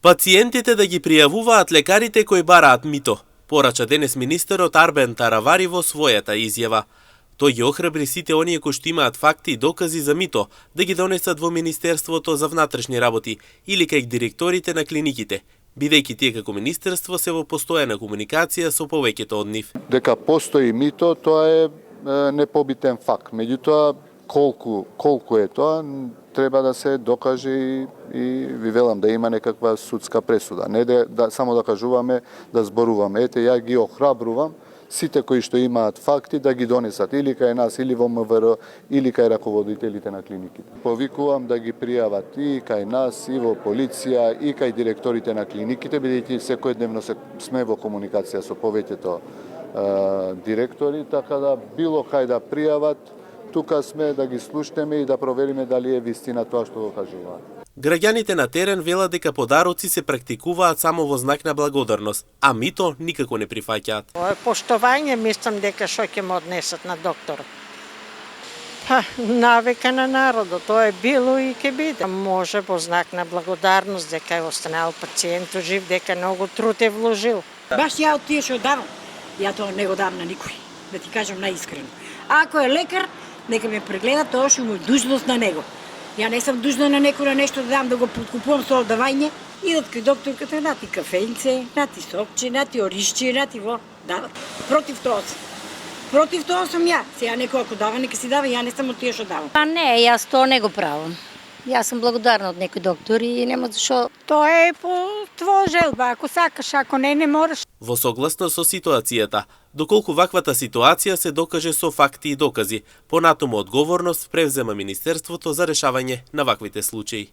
Пациентите да ги пријавуваат лекарите кои бараат мито, порача денес министерот Арбен Таравари во својата изјава. Тој ги охрабри сите оние кои што имаат факти и докази за мито да ги донесат во Министерството за внатрешни работи или кај директорите на клиниките, бидејќи тие како министерство се во постојана комуникација со повеќето од нив. Дека постои мито, тоа е непобитен факт. Меѓутоа, колку е тоа, треба да се докаже и ви велам да има некаква судска пресуда. Не да само да кажуваме, да зборуваме. Ете, ја ги охрабрувам сите кои што имаат факти да ги донесат или кај нас, или во МВР, или кај раководителите на клиниките. Повикувам да ги пријават и кај нас, и во полиција, и кај директорите на клиниките, бидејќи секојдневно сме во комуникација со повеќето директори, така да било кај да пријават, тука сме да ги слушнеме и да провериме дали е вистина тоа што го кажуваат. Граѓаните на терен велат дека подароци се практикуваат само во знак на благодарност, а мито никако не прифаќаат. Поштовање мислам дека што ќе му однесат на доктор. Навика на народот, тоа е било и ќе биде. Може во знак на благодарност дека е останал пациентот жив, дека многу труд е вложил. Баш ја од тие што давам, ја тоа не го давам на никој, да ти кажам наискрено. Ако е лекар, нека ме прегледа тоа што му е дужност на него. Ја не сум дужна на некој на нешто да дам да го подкупувам со одавање. Идат кај докторката, нати кафејнце, нати сокче, нати оришче, нати во. Дават. Против тоа сум. Против тоа сум ја. Сега некој ако дава, нека си дава, ја не сум од тие што давам. Па не, јас тоа не го правам. Јас сум благодарна од некој доктор и нема зашо. Тоа е по твоја желба, ако сакаш, ако не можеш. Во согласно со ситуацијата, доколку ваквата ситуација се докаже со факти и докази, понатаму одговорност превзема Министерството за решавање на ваквите случаи.